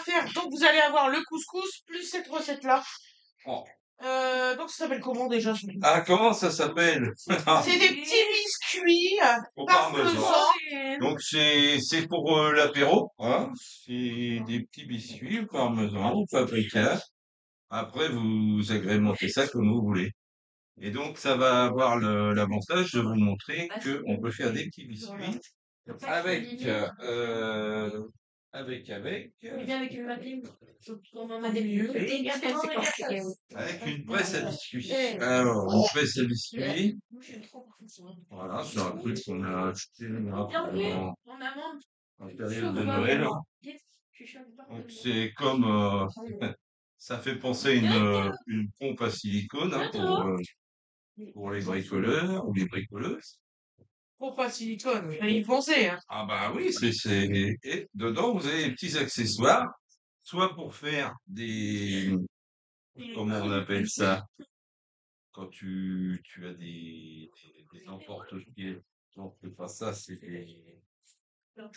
faire. Donc, vous allez avoir le couscous plus cette recette-là. Oh. Donc, ça s'appelle comment déjà? Ah, comment ça s'appelle? C'est des petits biscuits Au parmesan. parmesan. Donc c'est pour l'apéro, hein. C'est des petits biscuits au parmesan, au paprika. Après, vous agrémentez ça comme vous voulez. Et donc, ça va avoir l'avantage de vous montrer qu'on peut faire des petits biscuits avec, avec, avec une presse à biscuits. Alors, une presse à biscuits. Voilà, c'est un truc qu'on a acheté là, en période de Noël. Donc, c'est comme, ça fait penser à une pompe à silicone hein, pour les bricoleurs ou les bricoleuses. Pompe à silicone, fallait y penser, hein. Ah bah oui, et dedans, vous avez des petits accessoires, soit pour faire comment on appelle ça, quand tu as des emporte-pieds. Donc, c'est pas ça, c'est des...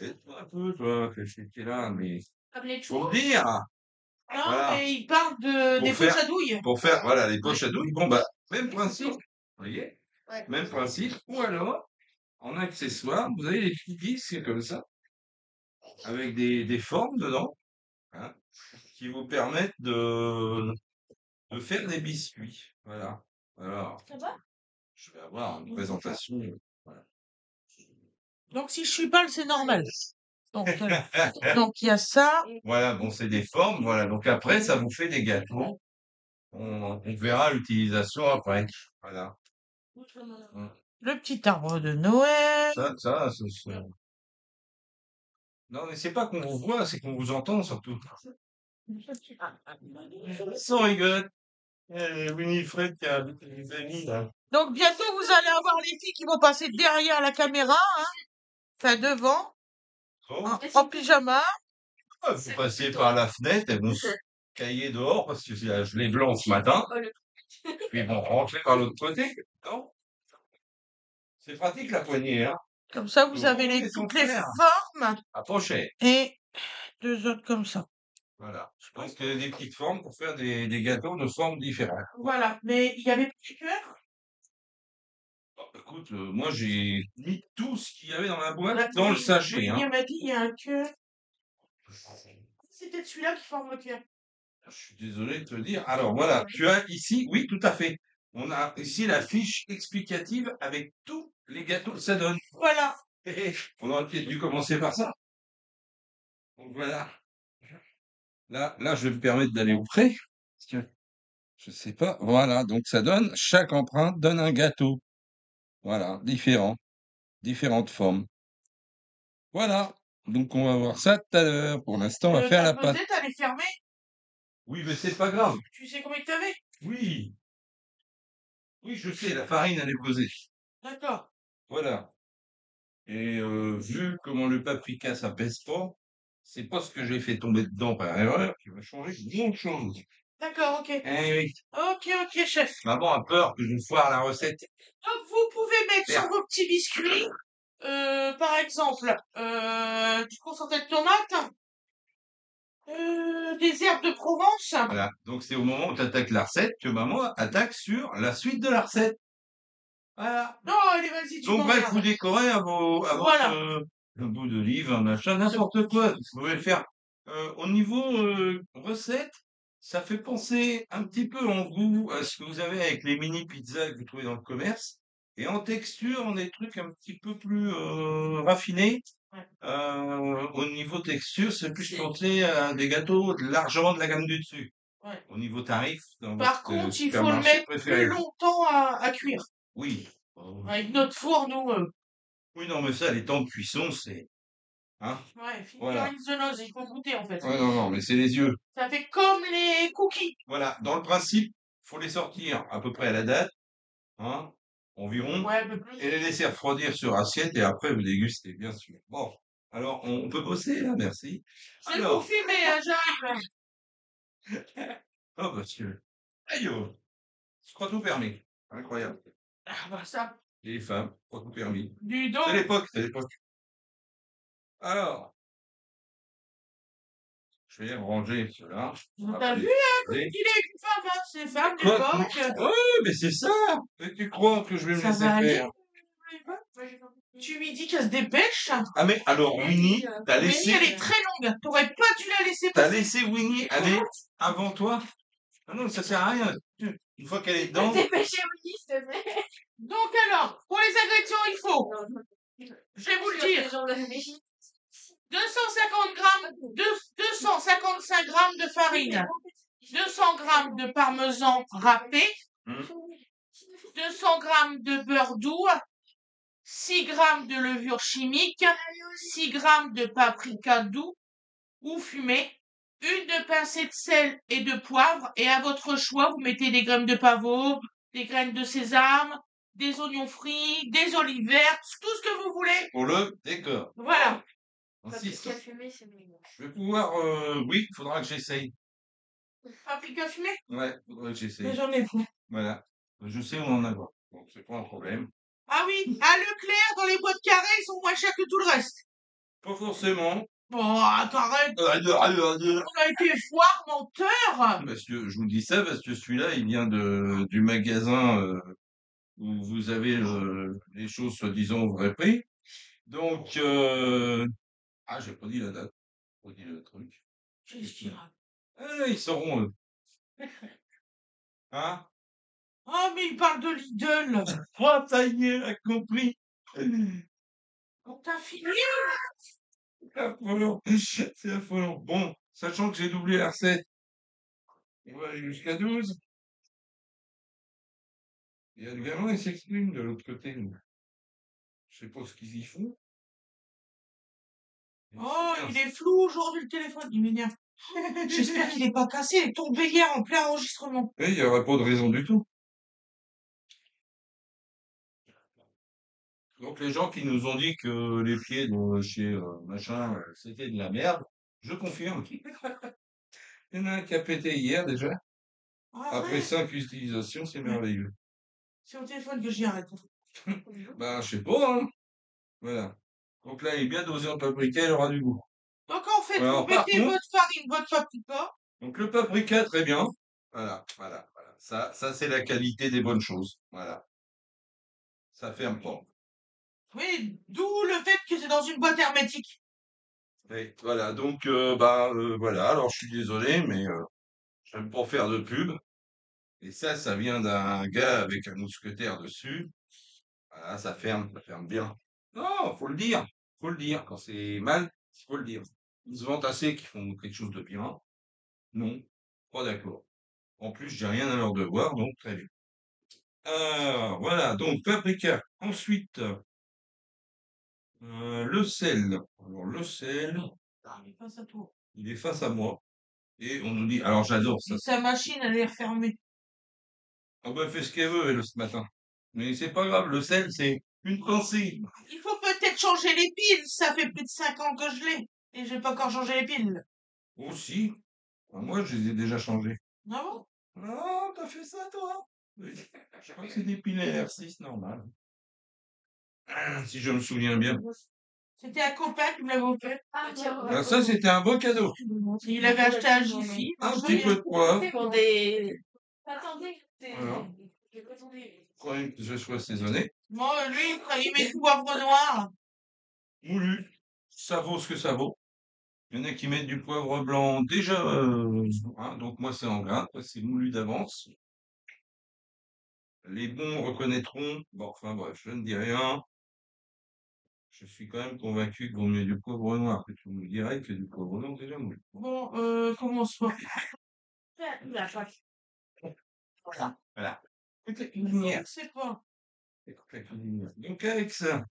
Aide-moi un peu, toi, que c'était là, mais... Faut me dire! Non, Voilà. mais il parle des poches à douille. Pour faire, voilà, les poches à douille. Bon, bah, même principe, vous voyez? Ouais. Même principe. Ou alors, en accessoire, vous avez des petits disques comme ça, avec des formes dedans, hein, qui vous permettent de faire des biscuits. Voilà. Alors, Ça va? je vais avoir une présentation. Voilà. Donc, si je suis pâle, c'est normal. Donc, il y a ça. Voilà, bon, c'est des formes. Voilà. Donc après, ça vous fait des gâteaux. On verra l'utilisation après. Voilà. Le petit arbre de Noël. Non, mais c'est pas qu'on vous voit, c'est qu'on vous entend surtout. Sans rigole. Winifred qui a des amis là. Donc, bientôt, vous allez avoir les filles qui vont passer derrière la caméra, hein. Enfin, devant, Oh, en pyjama. vous passez par la fenêtre, elles vont se cailler dehors parce que c'est la gelée blanc ce matin. Puis ils vont rentrer par l'autre côté. Non? C'est pratique la poignée, hein? Comme ça, vous avez toutes les formes. Approchez. Et 2 autres comme ça. Voilà. Donc des petites formes pour faire des gâteaux de formes différentes. Voilà. Mais il y avait pas de cœur. Écoute, moi j'ai mis tout ce qu'il y avait dans la boîte dans le sachet. Hein. Il m'a dit il y a un cœur. C'est peut-être celui-là qui forme le cœur. Je suis désolé de te dire. Alors voilà, tu as ici, oui, tout à fait. On a ici la fiche explicative avec tous les gâteaux que ça donne. Voilà. On aurait peut-être dû commencer par ça. Donc voilà. Là, je vais me permettre d'aller au près. Parce que je sais pas. Voilà, donc ça donne, chaque empreinte donne un gâteau. Voilà, différentes formes. Voilà. Donc on va voir ça tout à l'heure. Pour l'instant, on va faire la pâte. Peut-être elle est fermée. Oui, mais c'est pas grave. Tu sais combien que t'avais? Oui. Oui, je sais, la farine, elle est posée. D'accord. Voilà. Et vu comment le paprika, ça pèse pas, c'est pas ce que j'ai fait tomber dedans par erreur qui va changer grand chose. D'accord, ok. Eh oui. Ok, chef. Maman a peur que je foire la recette. Donc, vous pouvez mettre sur vos petits biscuits, par exemple, du concentré de tomate, des herbes de Provence. Voilà. Donc, c'est au moment où tu attaques la recette que maman attaque sur la suite de la recette. Voilà. Non, allez, vas-y, tu Donc, bref, m'emmerdes. vous décorez à votre le bout d'olive, un machin, n'importe quoi. Vous pouvez le faire. Au niveau recette, ça fait penser un petit peu en goût à ce que vous avez avec les mini pizzas que vous trouvez dans le commerce. Et en texture, on a des trucs un petit peu plus raffinés. Au niveau texture, c'est plus pensé à des gâteaux largement de la gamme du dessus. Ouais. Au niveau tarif, dans Par votre contre, il faut le supermarché mettre préféré. plus longtemps à cuire. Oui. Avec notre four, nous. Oui, non, mais ça, les temps de cuisson, c'est... Hein? Ouais, Voilà. figurines de noz, il faut goûter en fait. Ouais, non, mais c'est les yeux. Ça fait comme les cookies. Voilà, dans le principe, faut les sortir à peu près à la date, hein, environ, Ouais, un peu plus. et les laisser refroidir sur assiette, et après vous dégustez, bien sûr. Bon, alors on peut bosser là, merci. C'est pour filmer, hein, j'arrive. Oh, monsieur. Aïe, oh. Je crois tout permis. Incroyable. Ah, bah ça. Les femmes, je crois tout permis. Du dos. C'est l'époque. Alors, Je vais ranger cela. T'as vu, il est une femme, hein, c'est femme Quoi? d'époque. Ouais, mais c'est ça! Et tu crois que je vais me Ça laisser va aller? faire? Tu lui dis qu'elle se dépêche? Ah, mais alors, Winnie, t'as Winnie, laissé, elle est très longue. T'aurais pas dû la laisser t'as passer. laissé Winnie aller avant toi? Ah non, ça sert à rien. Une fois qu'elle est dedans, Dépêchez Winnie, s'il te plaît. Donc alors, pour les ingrédients, il faut, je vais vous le dire, 250 grammes, 255 grammes de farine, 200 grammes de parmesan râpé, 200 grammes de beurre doux, 6 grammes de levure chimique, 6 grammes de paprika doux ou fumé, une pincée de sel et de poivre, et à votre choix, vous mettez des graines de pavot, des graines de sésame, des oignons frits, des olives vertes, tout ce que vous voulez. pour le décor. Voilà. Insiste. Paprika fumée, c'est mieux. Je vais pouvoir, oui, faudra que j'essaye. Paprika fumé? Ouais, faudra que j'essaye. Mais j'en ai plus. Voilà. Je sais où en avoir. Donc, c'est pas un problème. Ah oui, à Leclerc, dans les boîtes carrées, ils sont moins chers que tout le reste. Pas forcément. Bon, arrête. On a été foire, menteur. Parce que je vous dis ça parce que celui-là, il vient du magasin où vous avez les choses soi-disant au vrai prix. Donc, ah, j'ai pas dit la date, j'ai pas dit le truc. Qu'est-ce qu'il raconte? Ah, ils sauront, eux. Hein? Oh, mais il parle de Lidl. Oh, ça y est, a compris. On t'a fini? C'est affolant. C'est affolant. Bon, sachant que j'ai doublé la recette, on va aller jusqu'à 12. Il y a le gamin, il s'exprime de l'autre côté. Je sais pas ce qu'ils y font. Oh, il est flou aujourd'hui le téléphone, il m'énerve. J'espère qu'il est pas cassé, il est tombé hier en plein enregistrement. Et il n'y aurait pas de raison du tout. Donc les gens qui nous ont dit que les pieds de chez machin, c'était de la merde, je confirme. Il y en a un qui a pété hier déjà. Après Arrête, 5 utilisations, c'est merveilleux. c'est au téléphone que j'y arrête. Ben, je sais pas, hein. Voilà. Donc là, il est bien dosé en paprika, il aura du goût. Donc en fait, Alors, vous par mettez contre, votre farine, votre paprika. donc le paprika, très bien. Voilà, voilà, voilà. Ça c'est la qualité des bonnes choses. Voilà. Ça ferme pas. Oui, d'où le fait que c'est dans une boîte hermétique. Et voilà, donc, voilà. Alors, je suis désolé, mais j'aime pas faire de pub. Et ça vient d'un gars avec un mousquetaire dessus. Voilà, ça ferme bien. Non, faut le dire. Faut le dire. Quand c'est mal, faut le dire. Ils se vantent assez qu'ils font quelque chose de bien. Non, pas d'accord. En plus, j'ai rien à leur devoir, donc très bien. Voilà, donc paprika. Ensuite, le sel. Alors, le sel, Ah, mais face à toi. il est face à moi. Et on nous dit, alors j'adore ça. Et sa machine, elle est refermée. Ah bah, elle fait ce qu'elle veut, elle, ce matin. Mais c'est pas grave, le sel, c'est une pensée. Il faut peut-être changer les piles. Ça fait plus de 5 ans que je l'ai. Et j'ai pas encore changé les piles. Aussi. Ah, moi, je les ai déjà changés. Ah bon? Non, t'as fait ça, toi? Oui. Je crois que c'est des piles R6 normal. Si je me souviens bien. C'était un copain qui me l'avait offert. Ah, tiens, Ah, ça, c'était un beau cadeau. Il avait acheté un Jiffy. Un marche petit bien. peu de poivre. pour des. Attendez, Voilà. attendez. Croyez que je sois assaisonné. Moi, lui, il met du poivre noir. Moulu. Ça vaut ce que ça vaut. Il y en a qui mettent du poivre blanc déjà, hein, donc moi c'est en grain, c'est moulu d'avance. Les bons reconnaîtront. Bon, enfin bref, je ne dis rien. Je suis quand même convaincu qu'il vaut mieux du poivre noir que tu me dirais que du poivre blanc déjà moulu. Bon, commence pas. La fac. Voilà. Voilà. Toute la cuisinière. C'est pas. Toute la cuisinière. Donc avec ça,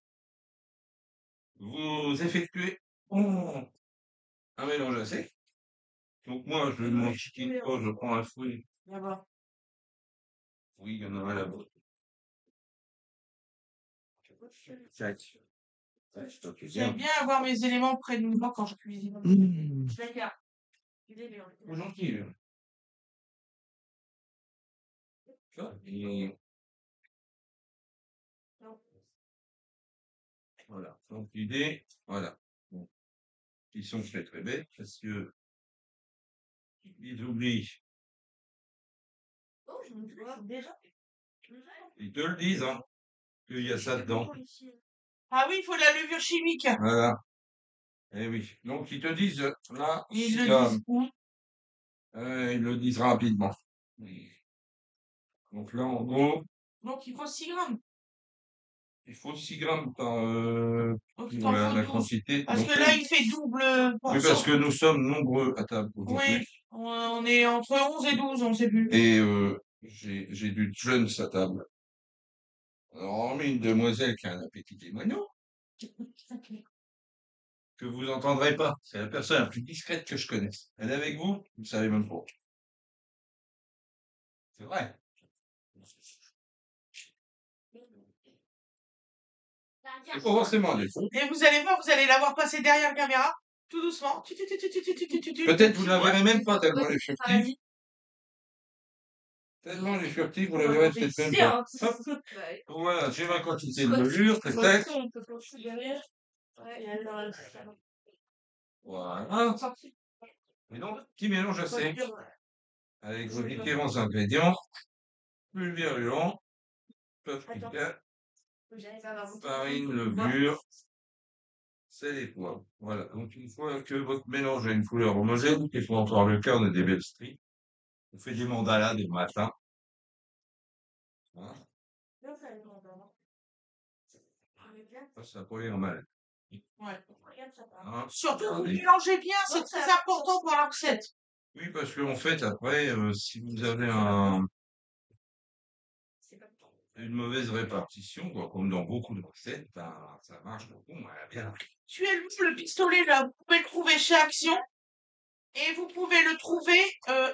vous effectuez un mélange à sec. Donc moi, je ne m'en chiquine pas, je prends un fruit. Là-bas. Oui, il y en a un là-bas. Tac. Tac, tac, J'aime bien. bien avoir mes éléments près de moi quand je cuisine. D'accord. Gentil. Et voilà. Donc l'idée, voilà. Bon. Ils sont très très bêtes parce que Ils oublient. Oh, je me vois déjà. Ils te le disent, hein, qu'il y a ça dedans. Ah oui, il faut de la levure chimique. Voilà. Eh oui. Donc, ils te disent, là, Et ils 6 le grammes. disent où? Ils le disent rapidement. Donc là, en gros, Donc il faut 6 grammes. il faut 6 grammes Donc il pour t'en faut la 12. quantité. Parce Donc, que là, il fait double oui, portion. parce que nous sommes nombreux à table aujourd'hui. Oui, on est entre 11 et 12, on ne sait plus. Et j'ai du jeune à table. Alors, hormis une demoiselle qui a un appétit démoniaque, que vous entendrez pas. C'est la personne la plus discrète que je connaisse. Elle est avec vous, vous ne savez même pas. C'est vrai. C'est pas forcément un défaut. Et vous allez voir, vous allez la voir passer derrière la caméra, tout doucement. Peut-être vous ne la verrez même pas tellement elle est furtive. Tellement elle est furtive, vous la verrez peut-être même pas. Hop. Voilà, j'ai ma quantité de levure, tac, tac. Voilà. Et donc, petit mélange à sec, avec vos différents ingrédients, plus virulents, paprika, farine, levure, sel et poivre. Voilà. Donc, une fois que votre mélange a une couleur homogène, il faut encore le cas, on a des belles stries. On fait des mandalas dès le matin. Hein. Ça pourrait en mal. Ouais. Hein. Surtout, vous mélangez bien, c'est très important pour la recette. Oui, parce qu'en fait, après, si vous avez une mauvaise répartition, quoi, comme dans beaucoup de recettes, ben, ça marche beaucoup moins bien. Actuellement, le pistolet, là, vous pouvez le trouver chez Action. Et vous pouvez le trouver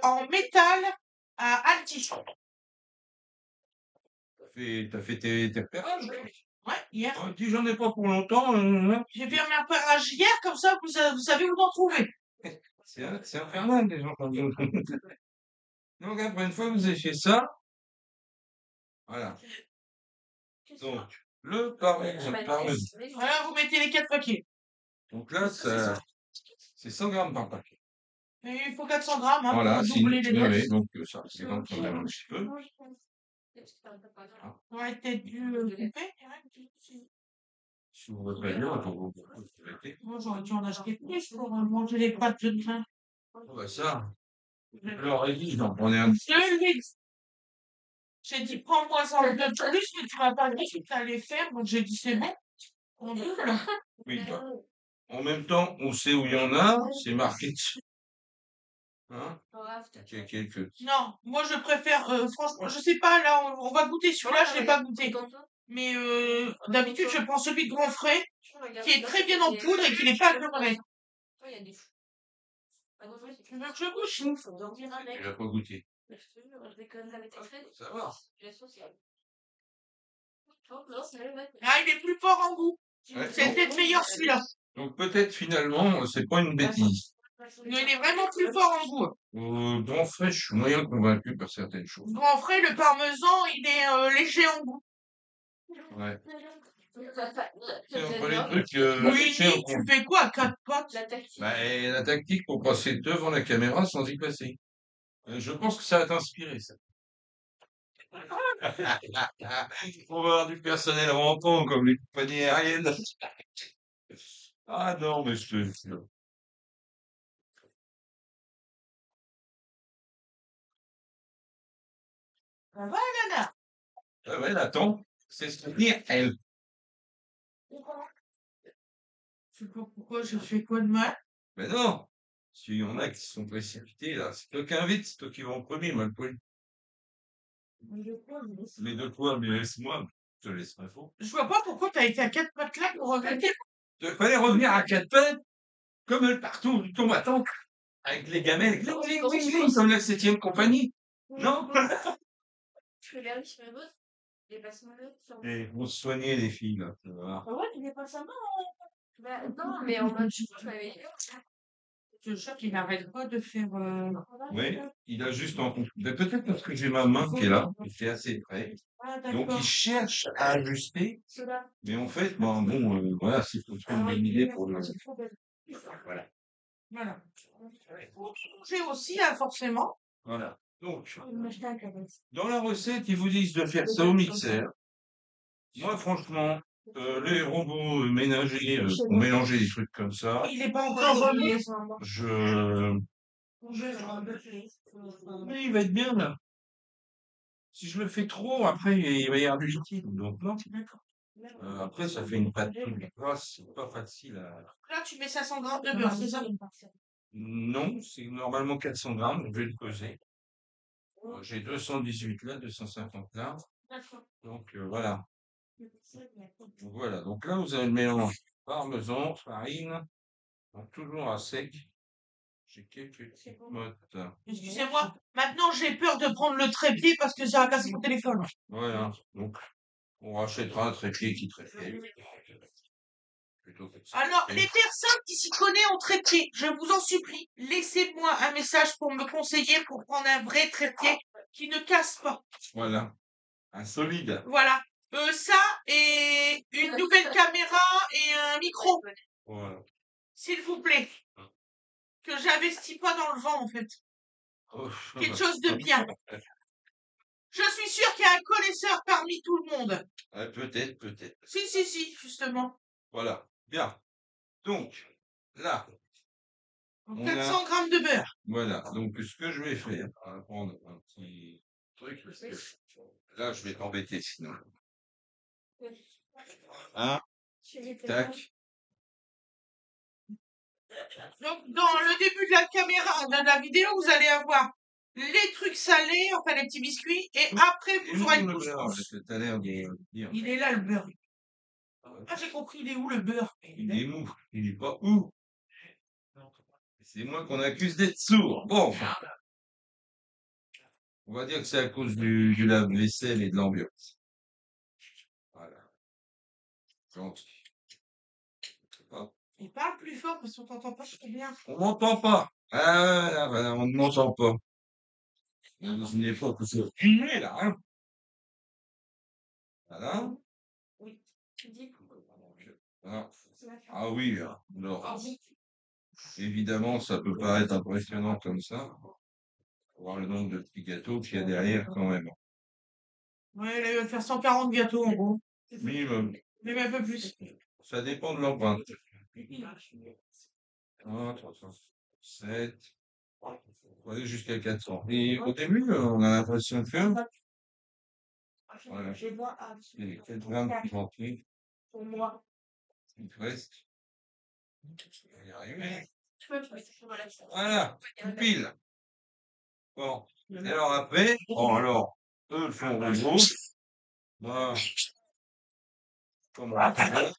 en métal à Aldi. T'as fait tes repérages? Ouais, hier. Ouais, dis, j'en ai pas pour longtemps. J'ai fait mes repérages hier, comme ça, vous savez où en trouver. C'est infernal, les gens comme ça. Donc, après, une fois que vous avez fait ça, voilà. Donc, le parmesan. Voilà, vous mettez les 4 paquets. Donc là, c'est 100 grammes par paquet. Et il faut 400 grammes hein, Voilà, pour c'est doubler les doses. donc ça, c'est quand même un petit peu. On aurait peut-être dû couper. Si vous voudrez bien, pour vous mettez. Moi, j'aurais dû en acheter plus pour manger les pâtes de pain. Oh, bah ça, je leur ai dit, j'en prenais un petit 2 litres. J'ai dit, prends-moi ça de plus, mais tu m'as pas dit que tu allais faire. Donc, j'ai dit, c'est bon. On double. Oui, bah, en même temps, on sait où il y en a, c'est marqué dessus. Hein? Il y a quelques. Non, moi, je préfère, franchement, je sais pas, là, on va goûter celui-là, je l'ai pas goûté. Mais d'habitude, je prends celui de Grand Frais, qui est très bien en poudre et qui n'est pas aggloméré. Tu veux que je goûte? Tu l'as pas goûté. Ça va. Ah, il est plus fort en goût. Ouais, C'est donc, peut-être meilleur celui-là. donc peut-être finalement, c'est pas une bêtise. Mais il est vraiment plus fort en goût. Grand Frais, je suis moyen convaincu par certaines choses. Grand Frais, le parmesan, il est léger en goût. Ouais. C'est entre les trucs. Oui, légers au tu goût. fais quoi? 4 potes? Bah, et la tactique pour passer devant la caméra sans y passer. Je pense que ça va t'inspirer, ça. On va avoir du personnel rampant comme les compagnies aériennes. Ah non, mais je te jure. Ça va, Nana? Ah ouais, attends, c'est se tenir, elle. Je sais pas pourquoi je fais quoi de mal. Mais non, s'il y en a qui sont précipités, là, c'est toi qui invites, c'est toi qui vas en premier, mal poil. Mais de quoi, mais laisse-moi, je te laisserai faux. Je vois pas pourquoi t'as été à 4 pattes là pour regretter. Il fallait revenir à 4 pattes, comme le partout du combattant, avec les gamelles, cling, cling, cling, cling, comme la 7e compagnie. Non? Et pour se soigner, les filles, là, tu vas voir. Ah ouais, tu n'es pas sa main. Non, mais en mode, je Le chat, il n'arrête pas de faire. Oui, il a juste en. Mais peut-être parce que j'ai ma main qui est là, qui est assez près. Ah, Donc, d'accord. il cherche à ajuster. Mais en fait, bon, voilà, s'il faut trouver une bonne idée pour le. Voilà. Voilà. Pour manger aussi, hein, forcément. Voilà. Donc, m'acheter un cabas. dans la recette, ils vous disent de faire ça au mixeur. Moi, franchement, les robots ménagers pour mélanger des trucs comme ça, Il est pas encore remis. Mais il va être bien là. Si je le fais trop, après, il va y avoir du liquide. Donc, non. Après, ça fait une pâte toute grasse, c'est pas facile à. Là, tu mets 500 grammes de beurre, c'est ça? Non, c'est normalement 400 grammes, je vais le peser. J'ai 218 là, 250 là. Donc, voilà. Donc, voilà. Donc là, vous avez le mélange parmesan, farine, donc toujours à sec. J'ai quelques petites mottes. Excusez-moi, maintenant j'ai peur de prendre le trépied parce que j'ai cassé mon téléphone. Voilà. Donc, on rachètera un trépied qui trépied. Plutôt que ça. Alors, les personnes qui s'y connaissent en trépied, je vous en supplie, laissez-moi un message pour me conseiller pour prendre un vrai trépied qui ne casse pas. Voilà. Un solide. Voilà. Ça et une nouvelle caméra et un micro, Voilà. s'il vous plaît. Que j'investis pas dans le vent, en fait. Oh. Quelque chose de bien. Je suis sûre qu'il y a un connaisseur parmi tout le monde. Peut-être, peut-être. Si, justement. Voilà. Bien. Donc, là, Donc, on 400 a. grammes de beurre. Voilà. Donc, ce que je vais faire, on va prendre un petit truc, parce que là, je vais t'embêter sinon. Hein? Tac. Donc, dans le début de la caméra, de la vidéo, vous allez avoir les trucs salés, enfin les petits biscuits, et après, vous aurez le couscous. T'as l'air de dire. Il est là, le beurre. Ah, j'ai compris, il est où, le beurre? Il est mou. Il est pas où. C'est moi qu'on accuse d'être sourd. Bon. On va dire que c'est à cause du lave-vaisselle et de l'ambiance. Voilà. Gentil. Hop. Il parle plus fort parce qu'on t'entend pas très bien. On m'entend pas. Ah, voilà, on ne m'entend pas. On est dans une époque où c'est filmé, là, hein. Voilà. Oui. Tu dis. Voilà. Ah oui, alors, évidemment, ça peut paraître impressionnant comme ça. Faut voir le nombre de petits gâteaux qu'il y a derrière quand même. Ouais, là, il va faire 140 gâteaux, en gros. Minimum. Même un peu plus. Ça dépend de l'empreinte. 1, 307. Faut aller jusqu'à 400. Et au début, on a l'impression que. Voilà. Je vois à Il y a 4 grammes qui manquent. pour moi. Il te reste. On va y arriver. Tu peux, Voilà, tout pile. Bon. Et alors après, bon alors, eux le font en gros. Moi, comme on fait,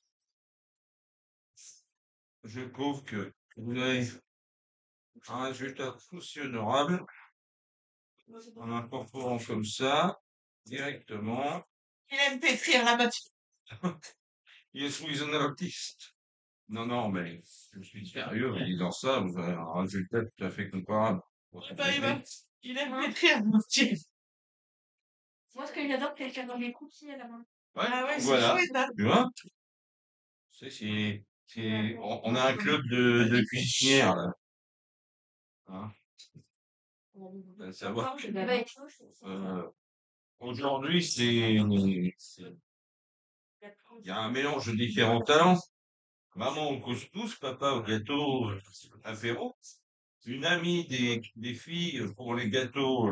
je prouve que vous avez un résultat aussi honorable en incorporant comme ça, directement. Il aime pétrir la matière. Je suis un artiste. Non, non, mais je suis sérieux en disant ça, vous avez un résultat tout à fait comparable. Il aime pétrir la matière. Moi, ce que j'adore, c'est quelqu'un dans les cookies à la main. Ouais, Ah ouais, c'est voilà. chouette, hein. Tu vois? On a un club de cuisinières, là. Hein? À savoir que, aujourd'hui, il y a un mélange de différents talents. Maman au couscous, papa au gâteau apéro. Une amie des filles pour les gâteaux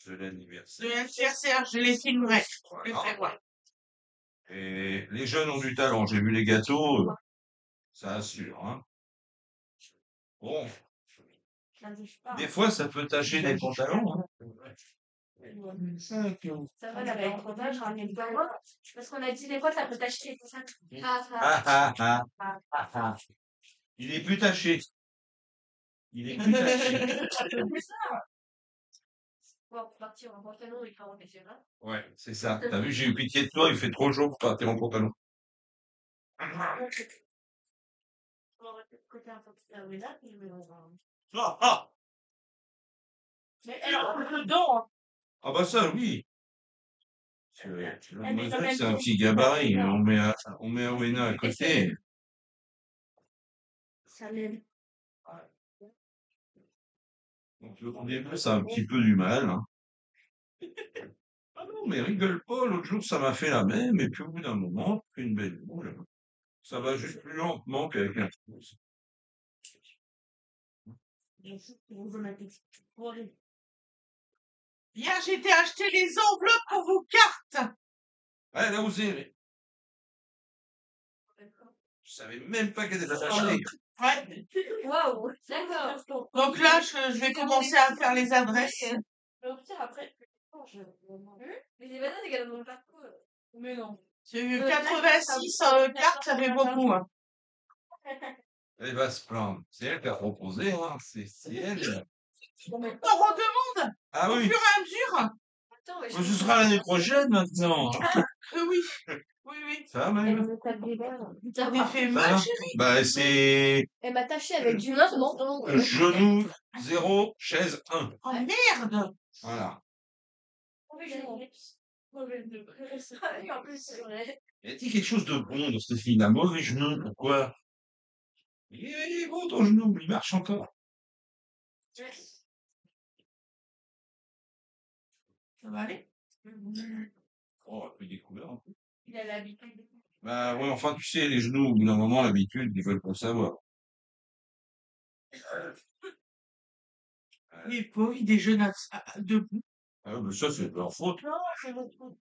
de l'anniversaire. De l'anniversaire, je les filmerai. Je les Voilà. ferai voir. Et les jeunes ont du talent. J'ai vu les gâteaux, ça assure, hein. Bon, des fois, ça peut tacher les pantalons, hein. Ça va, la pantalon, je ramène pas moi. Parce qu'on a dit des fois, ça peut t'acheter. Il est plus taché. Il est plus taché. Bon, pour partir en pantalon et pas en pyjama. Ouais, c'est ça. T'as vu, j'ai eu pitié de toi, il fait trop chaud pour partir en pantalon. On aurait peut-être côté un peu plus à Weda, puis je vais dans un. Ah, Mais alors, dedans, hein. ah bah ça, oui. mais Mademoiselle, dans la c'est un vie, petit gabarit. On met Wena à côté. Ça m'aide. Donc, au début, ça a un petit peu du mal, hein. Ah non, mais rigole pas, l'autre jour, ça m'a fait la même, et puis au bout d'un moment, tu fais une belle boule. Ça va juste plus lentement qu'avec un pouce. Bien, j'ai été acheter les enveloppes pour vos cartes. Ouais, elle a osé. Je savais même pas qu'elle était achetée. Ouais. Waouh, d'accord. Donc là, je vais commencer à faire les adresses. Mais au pire, après, mais les bananes également partout. Mais non. J'ai eu 86 cartes, ça fait beaucoup. Hein. Elle va se plaindre. C'est elle qui a proposé, hein. C'est elle. On redemande Ah au oui, fur et à mesure. Attends, mais ce sera l'année prochaine maintenant. Oui, oui, oui. Ça va, Maëlle? T'as des fait Ça mal, va? chérie. Bah, c'est Elle m'a taché avec du lin, non? genou 0, chaise 1. Oh merde. Voilà. En plus, c'est vrai. Il a dit quelque chose de bon dans cette fille. Il a mauvais genou. Pourquoi? Il est bon ton genou. Il marche encore. Ça va aller? Oh, un peu découvert un peu. Il a l'habitude. Bah, ouais, enfin, tu sais, les genoux, au bout d'un moment, l'habitude, ils veulent pas savoir. Les pauvres, ils déjeunent debout. Ah, mais ça, c'est leur faute. Non, c'est votre faute.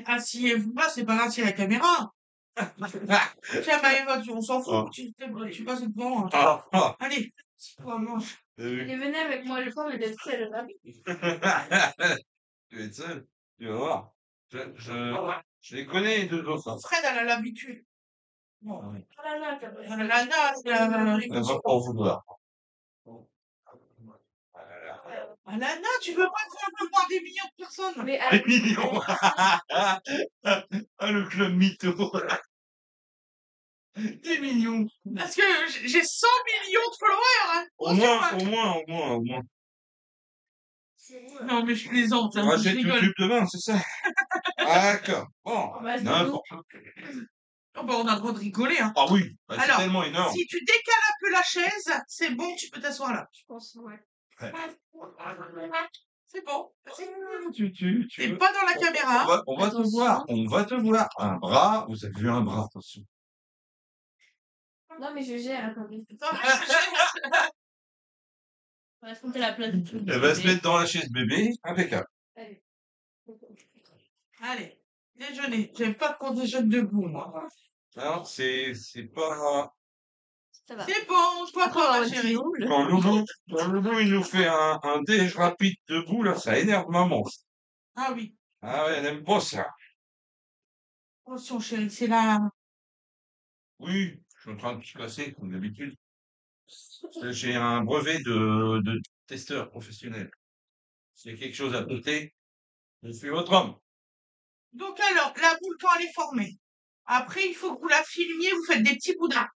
Asseyez-vous pas, c'est pas grave, c'est la caméra. Tiens, Maëva, on s'en fout. Oh. Tu passes devant. Hein. Ah, ah. Allez, toi, mange. T'as vu? Il est venu avec moi le soir, il était seul. Tu vas être seul. Tu vas voir. Je les connais, les deux autres. Hein. Fred, elle a l'habitude. Bon. Oh là là, t'as pas La nana, c'est la... Elle va pas en vouloir. Alana, tu veux pas faire un peu voir des millions de personnes? Mais Des millions. Ah, le club mytho. Des millions. Parce que j'ai 100 millions de followers, hein. Au moins. Non, mais je plaisante, On hein, je rachète rigole. YouTube demain, c'est ça? Ah, d'accord. Bon, bah, c'est n'importe. Oh, bah, on a le droit de rigoler, hein. Ah oui, bah, c'est Alors, tellement énorme. si tu décales un peu la chaise, c'est bon, tu peux t'asseoir là. Je pense, ouais. C'est bon. Tu T'es veux- pas dans la caméra. On va te Attention. voir. On va te voir. Un bras, vous avez vu un bras, attention. Non, mais je gère, attendez. Attends, je- On va se monter la place. Elle va se mettre dans la chaise bébé. Impeccable. Allez. Allez, déjeuner. J'aime pas qu'on déjeune debout, moi. Non, c'est pas. Ça va. C'est bon, je vois pas, ma chérie. Quand Loulou, il nous fait un déj rapide debout, là, ça énerve maman. Ah oui. Ah ouais, elle aime pas ça. Attention, chérie, c'est là. Oui, je suis en train de tout casser, comme d'habitude. J'ai un brevet de testeur professionnel. S'il y a quelque chose à noter, je suis votre homme. Donc alors, la boule, quand elle est formée, après, il faut que vous la filmiez, vous faites des petits boudins.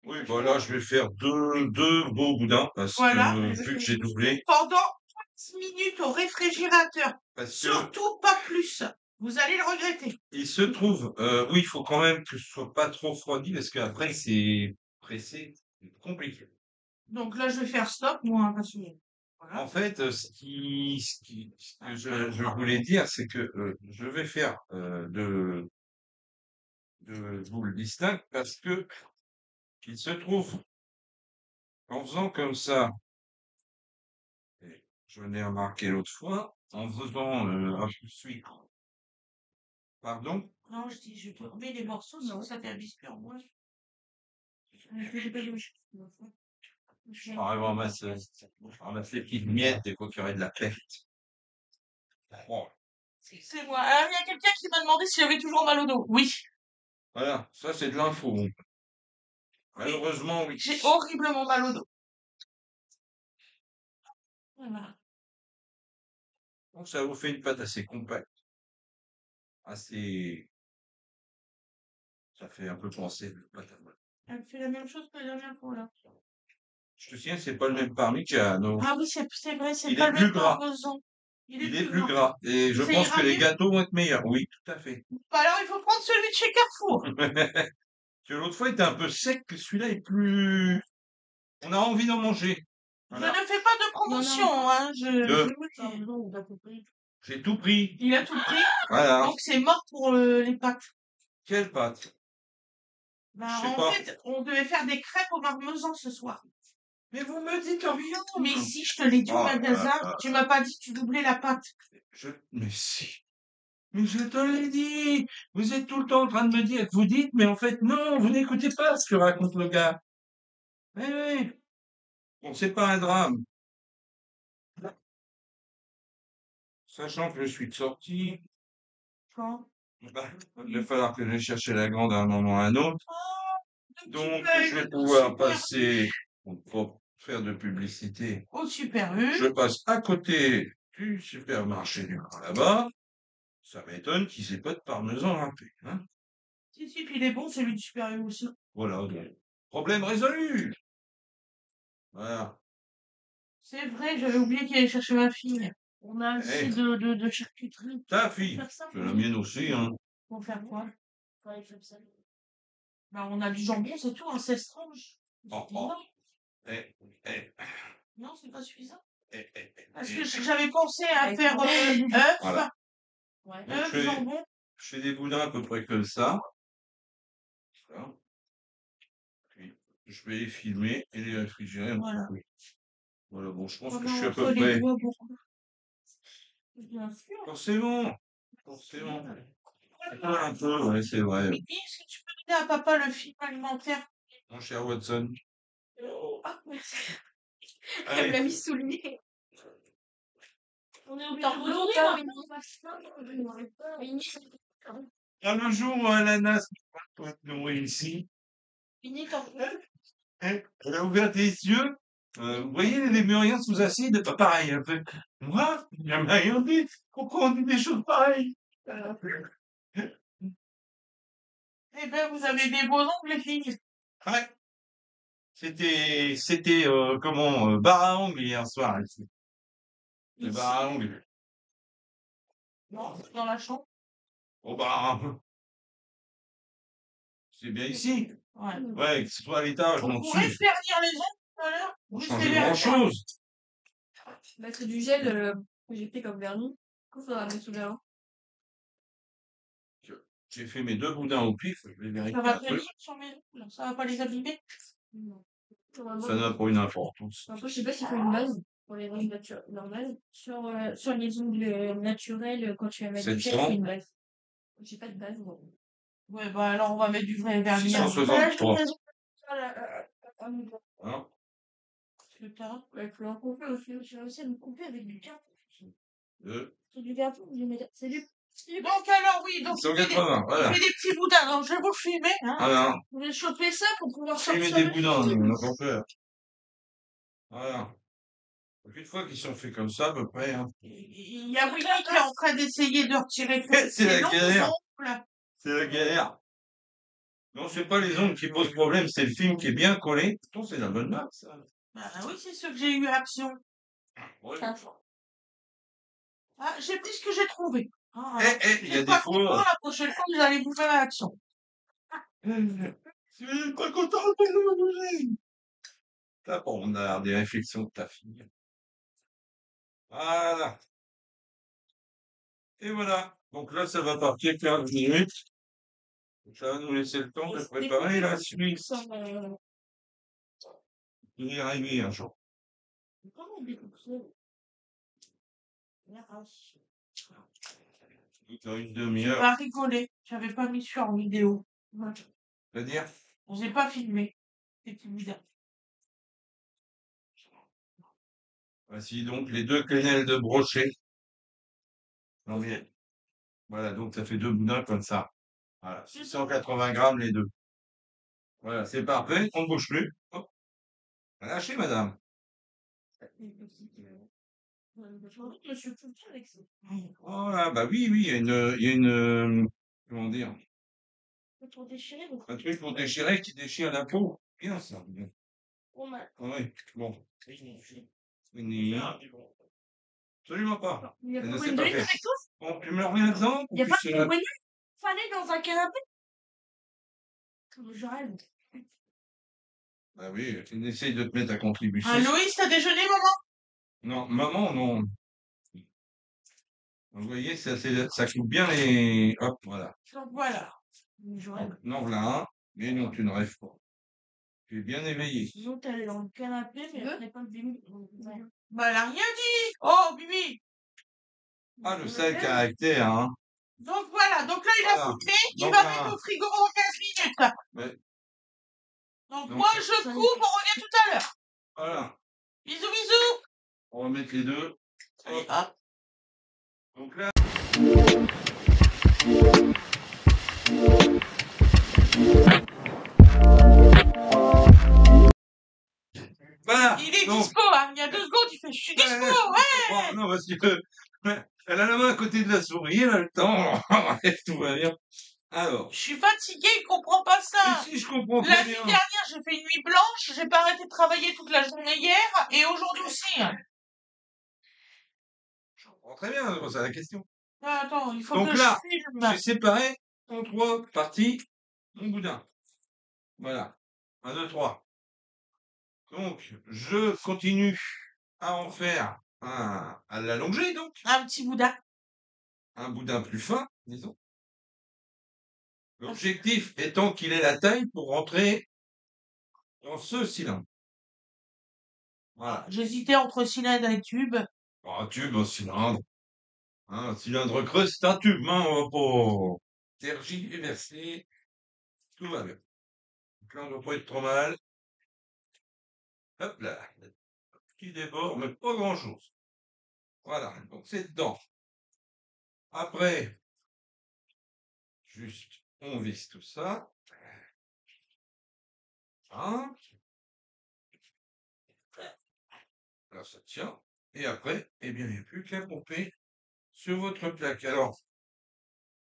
Oui, voilà, je vais faire deux beaux boudins parce Voilà. que vu que j'ai doublé, Pendant 15 minutes au réfrigérateur. parce que Surtout pas plus. Vous allez le regretter. il se trouve, oui, il faut quand même que ce soit pas trop refroidi parce qu'après c'est pressé, c'est compliqué. Donc là, je vais faire stop, moi, hein, parce que... Voilà. En fait, ce que je voulais dire, c'est que je vais faire de boules distinctes parce que il se trouve en faisant comme ça, et je l'ai remarqué l'autre fois, en faisant un peu sucre, pardon, Non, je dis, je te remets les morceaux, sinon ça fait un biscuit en moins. on ramasse les petites miettes des fois qu'il y aurait de la perte. Oh, C'est moi. Alors, il y a quelqu'un qui m'a demandé si j'avais toujours mal au dos. Oui, voilà, ça c'est de l'info. Malheureusement, oui. j'ai horriblement mal au dos. Voilà. Donc ça vous fait une pâte assez compacte. Assez. Ça fait un peu penser de pâte à moelle. Elle me fait la même chose que la dernière fois, là. Je te souviens, c'est pas le même parmigiano. Ah oui, c'est vrai, c'est Il pas est le plus même gras. parmesan. Il est plus gras. Et je Ça pense ira que les mieux. gâteaux vont être meilleurs. Oui, tout à fait. Bah alors, il faut prendre celui de chez Carrefour. Que l'autre fois était un peu sec, que celui-là est plus. On a envie d'en manger. Je Voilà. ne fais pas de promotion, hein. Deux. Je J'ai tout pris. Il a tout pris, Voilà. donc c'est mort pour les pâtes. Quelle pâte? Ben, Je sais en pas. fait, on devait faire des crêpes au parmesan ce soir. Mais vous me dites rien. Mais si, je te l'ai dit au Oh, magasin, tu m'as pas dit que tu doublais la pâte. Mais si. Mais je te l'ai dit. Vous êtes tout le temps en train de me dire que vous dites, mais en fait, non, vous n'écoutez pas ce que raconte le gars. Oui, oui. Bon, c'est pas un drame. Sachant que je suis de sortie, Quand bah, il va falloir que j'aille chercher la grande à un moment ou à un autre. Donc, Super je vais U, pouvoir super. passer, pour faire de publicité, Au Super U. je passe à côté du supermarché du coin là-bas. Ça m'étonne qu'ils aient pas de parmesan râpé, hein. Si, puis il est bon, celui du Super U aussi. Voilà, donc, problème résolu. Voilà. C'est vrai, j'avais oublié qu'il allait chercher ma fille. On a assez Eh. de charcuterie. Ta fille, Faire ça, c'est la mienne aussi, hein. Pour faire quoi? Ben, on a du jambon, c'est tout, hein, 16 tranches. Oh, oh. Eh, eh, Non, c'est pas suffisant. eh. Parce que j'avais pensé à faire œufs, Voilà. œufs, jambon. Je fais des boudins à peu près comme ça. Voilà. Puis, je vais les filmer et les réfrigérer un Voilà. petit peu. Voilà, bon, je pense que Pendant je suis à entre peu les près. doigts, beaucoup. Bien sûr. Forcément. Un peu, ouais, c'est vrai. Mais est-ce que tu peux donner à papa le film alimentaire? Mon cher Watson. Ah, merci. Elle me Allez, l'a mis sous le nez. On est T'en obligé de veux nourrir, Winnie. le jour où Ananas va être nourri ici, Fini, t'en veux? elle a ouvert les yeux. Vous voyez les lémuriens sous acide? Pas pareil. Elle fait, moi, il n'y a rien dit. Pourquoi on dit des choses pareilles? Eh ben, vous avez des beaux ongles, les filles. Ouais. C'était, bar à ongles hier soir, ici. Le bar à ongles. Non, dans la chambre. Oh, bah, c'est bien ici. Ouais. Ouais, que ce soit à l'étage, On en pourrait dessus. faire venir les ongles tout à l'heure. Pour Juste changer les vernis. grand-chose. Bah, c'est du gel que j'ai pris comme vernis. Du coup, faudra mettre sous la main. J'ai fait mes 2 boudins au pif, je vais vérifier Ça va un truc. tenir sur mes ongles. Ça va pas les abîmer. Non. Ça n'a pas une importance. Après, je sais pas s'il faut une base pour les ongles normales. Sur les ongles naturels, quand tu vas mettre du gel, il 700. faut une base. J'ai pas de base, moi. Ouais, bah alors on va mettre du vrai vernis. 663. Hein? Hein? Le terrain. Ouais, faut en couper aussi. J'ai réussi à me couper avec du carton. Deux. C'est du carton, c'est du. Donc alors oui, donc il fait 180, il voilà. fait des petits boudins. Donc je vais vous le filmer. Hein. Voilà. Je vais choper ça pour pouvoir Filmer sortir des le boudins, film. on n'a pas peur. Voilà. Donc, une fois qu'ils sont faits comme ça, à peu près, hein. Il y a Willy qui est en train d'essayer de retirer C'est la ses longs galère. ongles. C'est la galère. Non, c'est pas les ongles qui posent problème, c'est le film qui est bien collé. Pourtant, c'est la bonne marque, ça. Bah oui, c'est ce que j'ai eu action. Ouais. Ah, j'ai pris ce que j'ai trouvé. Hein, Il y a vous des êtes pas fois. content, la prochaine fois, vous allez vous faire action. Tu es pas content de me bouger. Là, bon, on a des réflexions de ta fille. Voilà. Et voilà. Donc là, ça va partir 15 minutes. Ça va nous laisser le temps de préparer la suite. Je vais y arriver un jour. Comment on découpe ça? Dans une J'ai demi-heure. pas rigolé. J'avais pas mis sur en vidéo. C'est-à-dire? On s'est pas filmé. C'est bizarre. Voici donc les 2 quenelles de brochet. Non, mais, voilà, donc ça fait 2 boudins comme ça. Voilà, 680 grammes les 2. Voilà, c'est parfait, on ne bouge plus. Hop. Lâchez, madame. Monsieur Poulpe avec ça. Voilà, bah oui, il y a une, comment dire, Pour déchirer votre un truc pour déchirer qui déchire la peau. Bien ça. Bien. mal. Oui, bon. Oui, absolument pas. Il y a Elle pas ne de s'est pas Gwendoline fait. avec toi? Bon, tu me remets dedans Il y a pour pas que de Gwendoline? Fallait dans un canapé? Je rêve. Ah oui, essaye de te mettre à contribution. Loïs, t'as déjeuné, maman? Non, maman, non. Vous voyez, ça coupe bien les... Hop, voilà. Donc voilà. Non, voilà un. Mais non, tu ne rêves pas. Tu es bien éveillé. L'autre, elle est dans le canapé, mais elle n'est pas le Bibi. Bah, elle a rien dit. Oh, Bibi. Ah, le sale caractère, hein. Donc voilà. Donc là, il a Voilà. coupé. Il Donc, va là, mettre au frigo en 15 minutes. ouais, Donc donc, moi, je coupe. On revient tout à l'heure. voilà. Bisous, bisous. On va mettre les deux. Allez, Hop. hop. Donc là. Voilà. Il est Donc, dispo, hein. Il y a 2 secondes, il fait je suis dispo, ouais. bon, non, parce que elle a la main à côté de la souris, elle a le temps. Bref, tout va bien. Alors. Je suis fatiguée, il comprend pas ça. Et si je comprends La très nuit bien. dernière, j'ai fait une nuit blanche. J'ai pas arrêté de travailler toute la journée hier et aujourd'hui aussi. Je comprends très bien, c'est la question. Ah, attends, il faut Donc que là, je filme. j'ai séparé en 3 parties mon boudin. Voilà. 1, 2, 3. Donc, je continue à en faire à l'allonger, donc. Un petit boudin. Un boudin plus fin, disons. L'objectif étant qu'il ait la taille pour rentrer dans ce cylindre. Voilà. J'hésitais entre cylindre et tube. Un tube, un cylindre. Un cylindre creux, c'est un tube, hein, on va pas tergiverser. Tout va bien. Donc là, on ne doit pas être trop mal. Hop là. Petit débord, mais pas grand chose. Voilà. Donc c'est dedans. Après, juste, on visse tout ça. Hein. Là, ça tient. Et après, eh bien, il n'y a plus qu'à pomper sur votre plaque. Alors,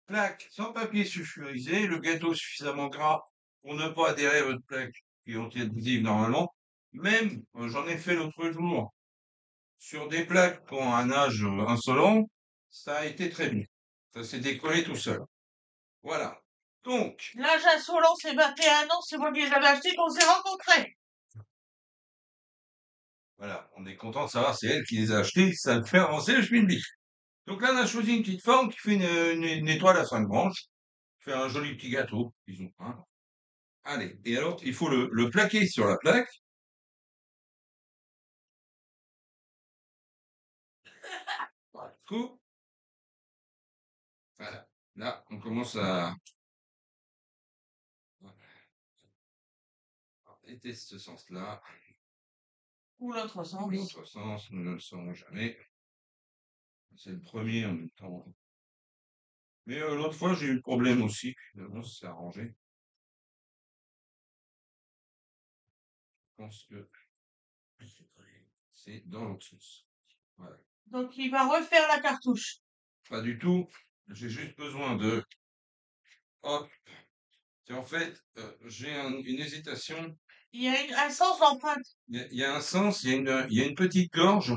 plaque sans papier sulfurisé, le gâteau suffisamment gras pour ne pas adhérer à votre plaque qui est anti-adhésive normalement. Même, j'en ai fait l'autre jour sur des plaques qui ont un âge insolent, ça a été très bien. Ça s'est décollé tout seul. Voilà. Donc, L'âge insolent, c'est 21 ans, c'est moi qui les avais achetés quand on s'est rencontrés. voilà, on est content de savoir c'est elle qui les a achetés, ça le fait avancer le schmilblick. Donc là, on a choisi une petite forme qui fait une étoile à 5 branches, qui fait un joli petit gâteau, disons. Hein. Allez, et alors, il faut le plaquer sur la plaque. Voilà, coup. Voilà. Là, on commence à déteste ce sens-là. Ou l'autre sens. L'autre sens, nous ne le saurons jamais. C'est le premier en même temps. Mais l'autre fois, j'ai eu le problème aussi. Finalement, ça s'est arrangé. Je pense que c'est dans l'autre sens. Voilà. Donc il va refaire la cartouche. Pas du tout. J'ai juste besoin de... Hop. Et en fait, j'ai une hésitation. Il y a un sens d'empreinte. Il y a un sens, il y a une petite gorge.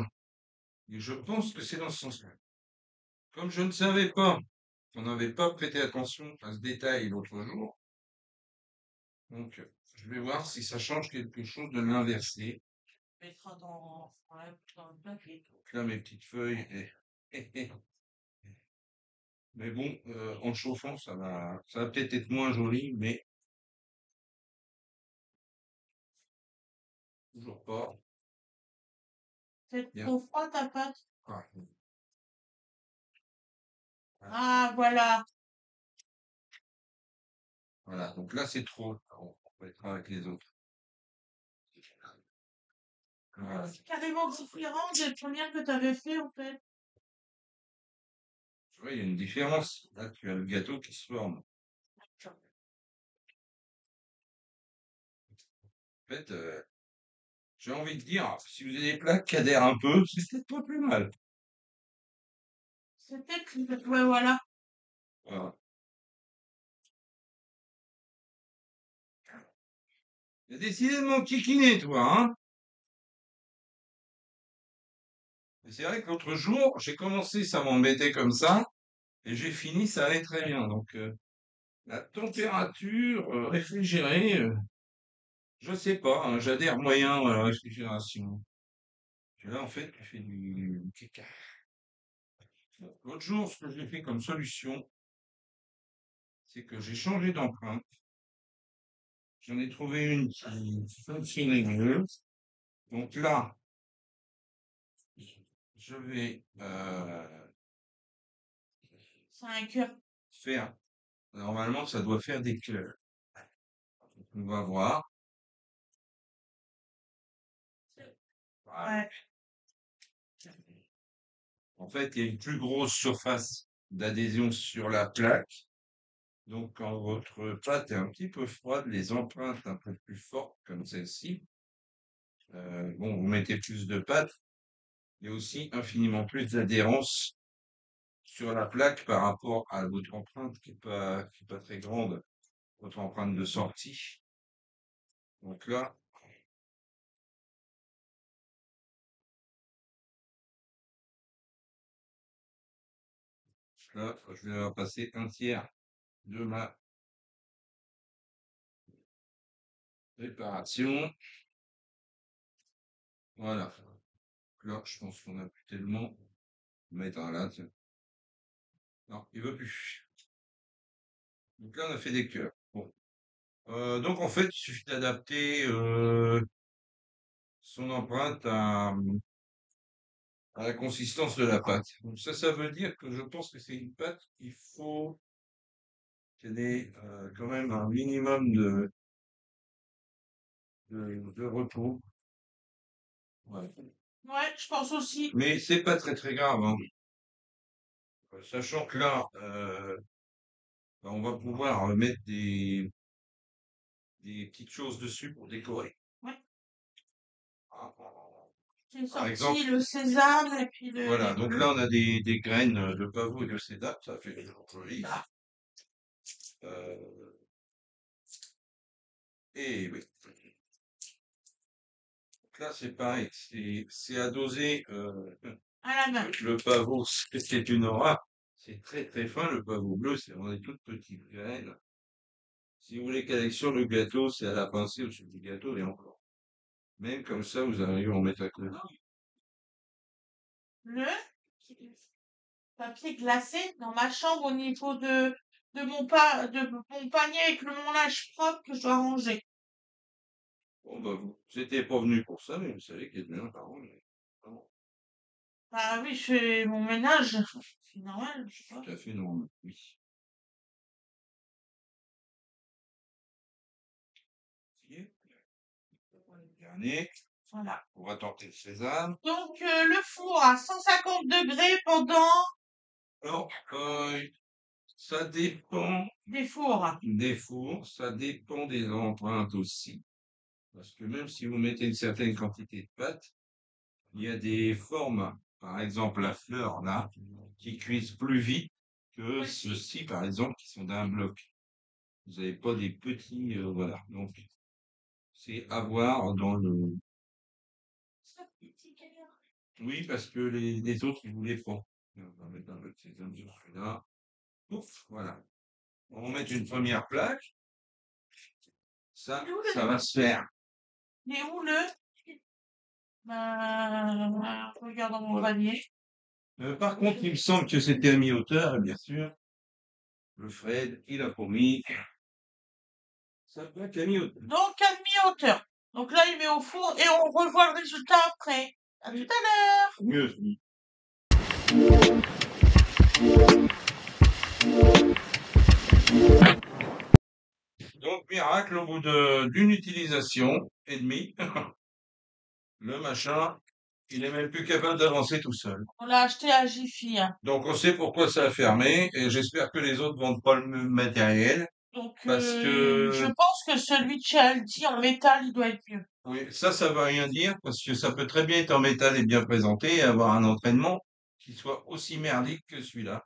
Et je pense que c'est dans ce sens-là. Comme je ne savais pas, on n'avait pas prêté attention à ce détail l'autre jour. Donc, je vais voir si ça change quelque chose de l'inverser. Mettra dans le papier. Donc là, mes petites feuilles. Mais bon, en le chauffant, ça va peut-être être moins joli, mais toujours pas. C'est Bien. trop froid ta pâte. Ah. Ah, voilà. Voilà, donc là, c'est trop. On va être avec les autres. Voilà. C'est carrément différent des premières que tu avais fait en fait. Tu vois, il y a une différence. Là, tu as le gâteau qui se forme. En fait, j'ai envie de dire, si vous avez des plaques qui adhèrent un peu, c'est peut-être pas plus mal. C'est peut-être. Ouais, voilà. Voilà. Il a décidé de m'enquiquiner, toi, hein? Et c'est vrai que l'autre jour, j'ai commencé, ça m'embêtait comme ça, et j'ai fini, ça allait très bien. Donc, la température réfrigérée, Je sais pas, hein, j'adhère moyen à la réfrigération. Et là, en fait, tu fais du caca. L'autre jour, ce que j'ai fait comme solution, c'est que j'ai changé d'empreinte. J'en ai trouvé une qui fonctionnait mieux. Donc là, je vais 5. faire. Normalement, ça doit faire des cœurs. On va voir. Voilà. Ouais. En fait, il y a une plus grosse surface d'adhésion sur la plaque. Donc, quand votre pâte est un petit peu froide, les empreintes un peu plus fortes, comme celle-ci, bon, vous mettez plus de pâte et aussi infiniment plus d'adhérence sur la plaque par rapport à votre empreinte qui est pas très grande, votre empreinte de sortie. Donc là, je vais passer un tiers de ma préparation. Voilà. Là, je pense qu'on a plus tellement. Mettre un là, tiens. Non, il veut plus. Donc là, on a fait des cœurs. Bon. Donc en fait, il suffit d'adapter son empreinte à la consistance de la pâte. Donc ça veut dire que je pense que c'est une pâte qu'il faut qu'elle ait quand même un minimum de repos. Ouais. Ouais, je pense aussi. Mais c'est pas très très grave, hein. Sachant que là, on va pouvoir mettre des petites choses dessus pour décorer. Ouais. Ah, J'ai Par sorti exemple, le sésame et puis voilà, les donc bleus. là on a des graines de pavot et de sédap, ça fait joli. Euh, et oui, donc là c'est pareil, c'est à doser. À la main. Le pavot, c'est une aura. C'est très très fin, le pavot bleu, c'est vraiment des toutes petites graines. Si vous voulez qu'elle aille sur le gâteau, c'est à la pincée au-dessus du gâteau et encore. Même comme ça, vous arrivez à en mettre à côté. Le papier glacé dans ma chambre au niveau de mon panier avec mon linge propre que je dois ranger. Bon, bah, vous n'étiez pas venu pour ça, mais vous savez qu'il y a bien par an. Vraiment, Bah oui, je fais mon ménage. C'est normal, je sais pas. tout à fait normal, oui. Dernier, Voilà. on va tenter le sésame. Donc, le four à 150 degrés pendant Alors, ça dépend des fours. des fours, ça dépend des empreintes aussi. Parce que même si vous mettez une certaine quantité de pâte, il y a des formes, par exemple la fleur là, qui cuisent plus vite que Oui. ceux-ci, par exemple, qui sont d'un bloc. Vous n'avez pas des petits, voilà. Donc, c'est à voir dans le. Oui, parce que les autres, ils voulaient pas. On va mettre un peu de sésame sur celui-là. Ouf, voilà. On va mettre une première plaque. Ça va se faire. Il est où le? Regarde dans mon panier. Par contre, il me semble que c'était à mi-hauteur, bien sûr. Le Fred, il a promis. Ça plaque à mi-hauteur. Donc, à demi-hauteur. Donc là, il met au four et on revoit le résultat après. À tout à l'heure. Mieux. Donc, miracle, au bout d'une utilisation et demie, le machin, il est même plus capable d'avancer tout seul. On l'a acheté à Jiffy, hein. Donc, on sait pourquoi ça a fermé et j'espère que les autres vendent pas le même matériel. Donc, Parce que, je pense que celui de chez Aldi en métal, il doit être mieux. oui, ça veut rien dire parce que ça peut très bien être en métal et bien présenté et avoir un entraînement qui soit aussi merdique que celui-là.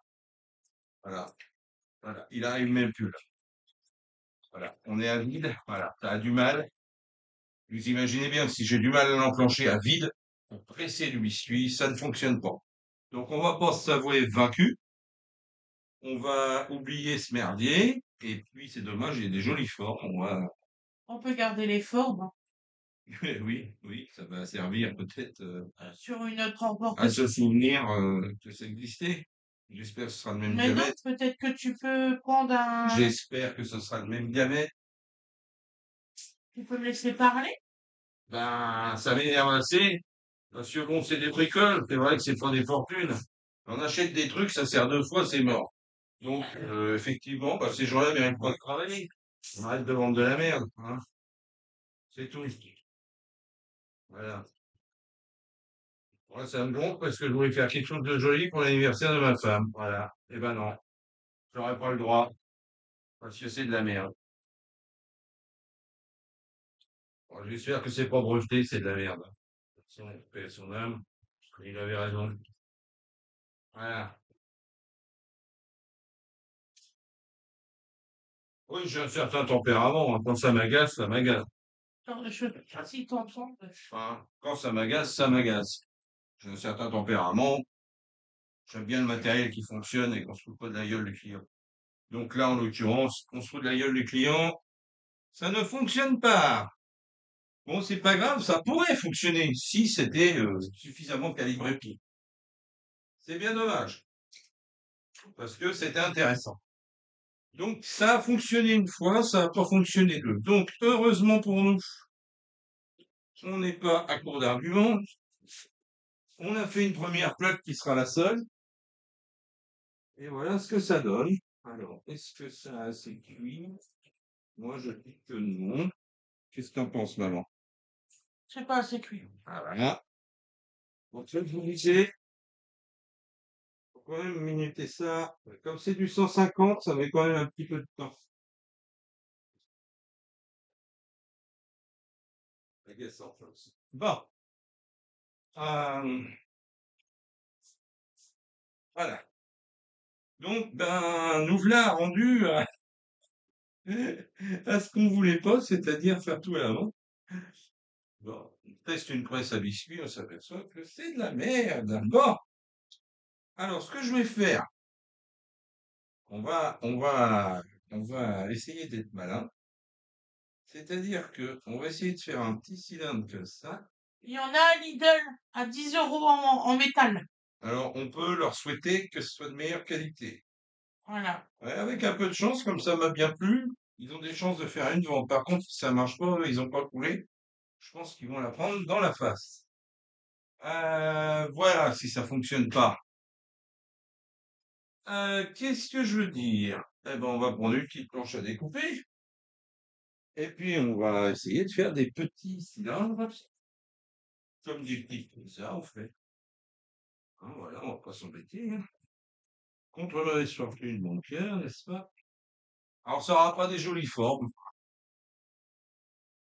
Voilà. Voilà. Il arrive même plus là. Voilà. On est à vide. Voilà. T'as du mal. Vous imaginez bien que si j'ai du mal à l'enclencher à vide, pour presser le biscuit, ça ne fonctionne pas. Donc on va pas s'avouer vaincu. On va oublier ce merdier. Et puis c'est dommage, il y a des jolies formes. On peut garder les formes Oui, oui, ça va servir peut-être sur une autre à emporte. se souvenir que ça existait. J'espère que ce sera le même Mais non, diamètre. peut-être que tu peux prendre un. J'espère que ce sera le même diamètre. Tu peux me laisser parler? Ben, ça m'énerve assez. Parce que bon, c'est des bricoles. C'est vrai que c'est pas des fortunes. On achète des trucs, ça sert 2 fois, c'est mort. Donc, effectivement, bah, ces gens-là méritent pas de travailler. On arrête de vendre de la merde, hein. C'est tout. Voilà. Moi, ça me gonfle parce que je voulais faire quelque chose de joli pour l'anniversaire de ma femme. Voilà. Eh ben non, j'aurais pas le droit. Parce que c'est de la merde. Bon, j'espère que c'est pas breveté, c'est de la merde. Son paix à son âme. Il avait raison. Voilà. Oui, j'ai un certain tempérament, hein. Quand ça m'agace, ça m'agace. Attends, je sais pas si t'entends. Hein. Quand ça m'agace, ça m'agace. J'ai un certain tempérament. J'aime bien le matériel qui fonctionne et qu'on se fout pas de la gueule du client. Donc là, en l'occurrence, on se fout de la gueule du client. Ça ne fonctionne pas. Bon, c'est pas grave, ça pourrait fonctionner si c'était suffisamment calibré. C'est bien dommage, parce que c'était intéressant. Donc, ça a fonctionné une fois, ça n'a pas fonctionné deux. Donc, heureusement pour nous, on n'est pas à court d'arguments. On a fait une première plaque qui sera la seule. Et voilà ce que ça donne. Alors, est-ce que ça a assez cuit? Moi, je dis que non. Qu'est-ce que t'en penses, maman? C'est pas assez cuit. Ah, voilà. Donc, je vous disais, faut quand même minuter ça. Comme c'est du 150, ça met quand même un petit peu de temps. Agaçant, ça aussi. Bon. Euh, voilà. Donc, ben, nous voilà rendus à ce qu'on voulait pas, c'est-à-dire faire tout à la main. Bon, on teste une presse à biscuits, on s'aperçoit que c'est de la merde. Bon, alors ce que je vais faire, on va, on va, on va essayer d'être malin. C'est-à-dire que on va essayer de faire un petit cylindre comme ça. Il y en a à Lidl à 10 € en métal. Alors, on peut leur souhaiter que ce soit de meilleure qualité. Voilà. Ouais, avec un peu de chance, comme ça m'a bien plu, ils ont des chances de faire une vente. Par contre, si ça marche pas, ils ont pas coulé, je pense qu'ils vont la prendre dans la face. Voilà, si ça fonctionne pas. Qu'est-ce que je veux dire? Eh ben, on va prendre une petite planche à découper. Et puis, on va essayer de faire des petits cylindres, comme des petits comme ça, on fait. Hein, voilà, on va pas s'embêter, hein. Contre mauvaise fortune bancaire, n'est-ce pas? Alors, ça aura pas des jolies formes.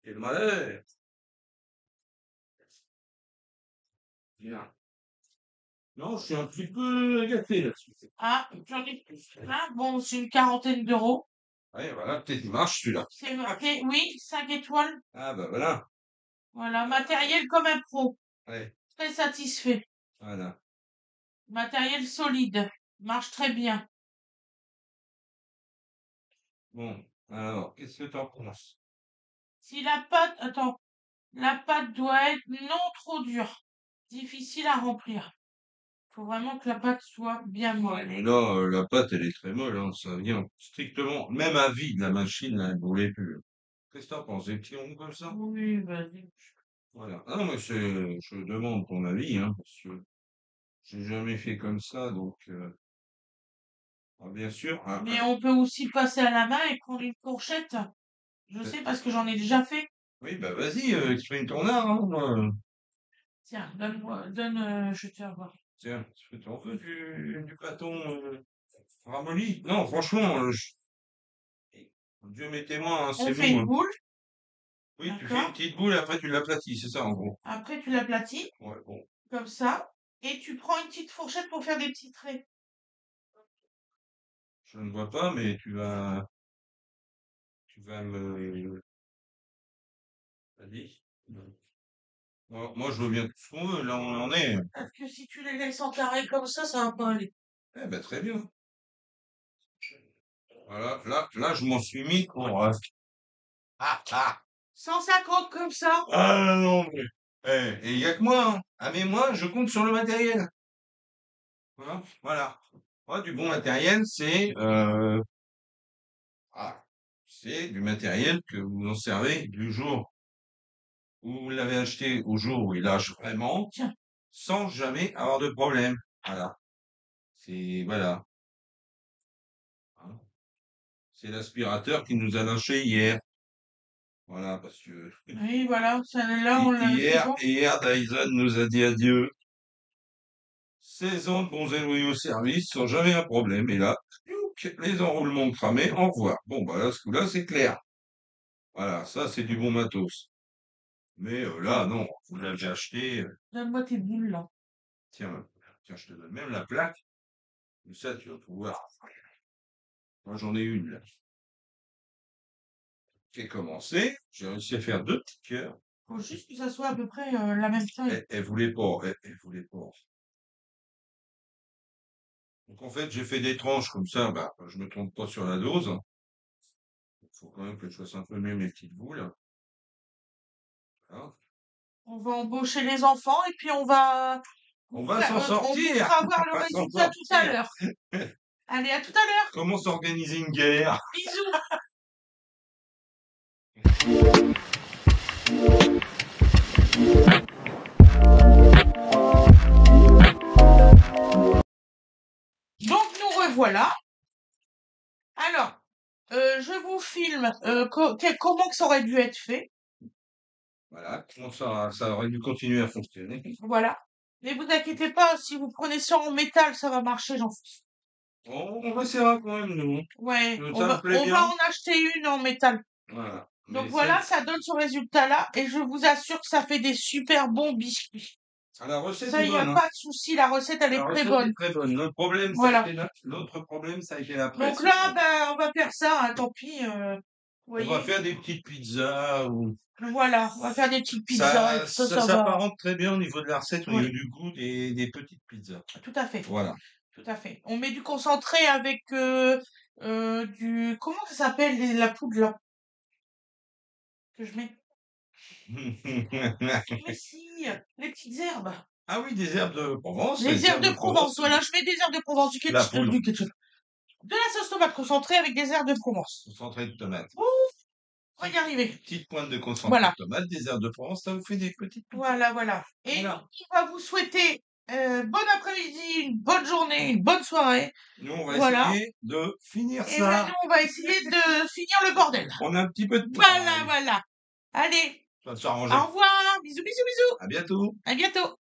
Quel malheur! Bien. Non, je suis un petit peu agacé là-dessus. Ah, j'en ai plus. Là, bon, c'est une quarantaine d'euros. Ouais, voilà, peut-être il marche celui-là. C'est marqué, oui, 5 étoiles. Ah, bah voilà. Voilà, matériel comme un pro. Ouais, Très satisfait. voilà. Matériel solide. Marche très bien. Bon, alors, qu'est-ce que t'en penses? Si la pâte, attends, la pâte doit être non trop dure. Difficile à remplir. Faut vraiment que la pâte soit bien Ouais, molle. mais là, la pâte, elle est très molle, hein. Ça vient strictement, même à vide, la machine, là, elle brûlait plus. Qu'est-ce que t'en penses? Des petits ronds comme ça? Oui, vas-y. Voilà. Ah non, mais je demande ton avis, hein, parce que j'ai jamais fait comme ça, donc, bien sûr, Mais on peut aussi passer à la main et prendre une fourchette. Je euh, sais parce que j'en ai déjà fait. oui, bah vas-y, exprime ton art, hein, moi. Tiens, donne-moi, je te voir. Tiens, tu t'en veux du pâton ramolli? Non, franchement, Dieu m'est témoin, hein, On c'est fait mou, une hein. boule, Oui, tu fais une d'accord? petite boule et après tu l'aplatis, c'est ça en gros. Après, tu l'aplatis, Ouais, bon, comme ça, et tu prends une petite fourchette pour faire des petits traits. je ne vois pas, mais tu vas me... Vas-y. Moi, je veux bien tout ce qu'on veut, là on en est. Parce que si tu les laisses en carré comme ça va pas aller. Eh ben, très bien. Voilà, là, je m'en suis mis pour 150 comme ça. Ah non, mais... et il y a que moi, hein. Ah mais moi, je compte sur le matériel. Voilà. Moi, du bon matériel, c'est du matériel que vous en servez du jour où vous l'avez acheté au jour où il lâche vraiment, Tiens. sans jamais avoir de problème. Voilà. Voilà. Hein. C'est l'aspirateur qui nous a lâché hier. Voilà, parce que Oui, voilà, celle-là, on l'a fait bon. hier, Dyson nous a dit adieu. 16 ans de bons et loyaux services sans jamais un problème. Et là, les enroulements cramés, au revoir. Bon, bah là, ce coup-là, c'est clair. Voilà, ça, c'est du bon matos. Mais là, non, vous l'avez acheté. Donne-moi tes boules, là. Tiens, je te donne même la plaque. Comme ça, tu vas pouvoir. Moi, j'en ai une, là. J'ai commencé. J'ai réussi à faire 2 petits cœurs. Faut juste que ça soit à peu près la même taille. Elle voulait pas. Elle voulait pas. Donc, en fait, j'ai fait des tranches comme ça. Bah, je me trompe pas sur la dose. Il faut quand même que je fasse un peu mieux mes petites boules. Voilà. On va embaucher les enfants et puis on va On va s'en on sortir. pourra voir On le va s'en résultat tout à sortir. l'heure. Allez, à tout à l'heure. Comment s'organiser une guerre? Bisous. Donc nous revoilà. Alors, je vous filme comment que ça aurait dû être fait. Voilà, comment ça aurait dû continuer à fonctionner. Voilà. Mais vous inquiétez pas, si vous prenez ça en métal, ça va marcher, j'en fais. On essaiera quand même, nous. Ouais, Ça me plaît on bien. va en acheter une en métal. Voilà. Donc Mais voilà, ça donne ce résultat-là et je vous assure que ça fait des super bons biscuits. La recette Ça, est il n'y a bonne, hein. pas de souci, la recette, elle est La très recette bonne. est très bonne. Voilà. L'autre problème, ça a été la presse. Donc là, ben, on va faire ça, hein, tant pis. Vous On va voyez. faire des petites pizzas ou Voilà, on va faire des petites pizzas et tout ça, ça ça va. s'apparente très bien au niveau de la recette, au Oui. niveau du goût des petites pizzas. Tout à fait. Voilà. Tout à fait. On met du concentré avec du... Comment ça s'appelle la poudre là que je mets? Mais si, les petites herbes. Ah oui, des herbes de Provence. Les herbes de Provence, voilà, je mets des herbes de Provence, du La ketchup, poudre. du ketchup. De la sauce tomate concentrée avec des herbes de Provence. Concentré de tomate. Ouh, on va y arriver. Petite pointe de concentré Voilà. de tomate, des herbes de Provence, ça vous fait des petites pizzas. Voilà, voilà. Et Voilà. on va vous souhaiter bon après-midi, une bonne journée, une bonne soirée. Nous, on va Voilà. essayer de finir Et ça. ben, nous, on va essayer de finir le bordel. On a un petit peu de temps. Voilà, voilà. Allez, Ça va s'arranger. au revoir. Bisous, bisous, bisous. À bientôt. À bientôt.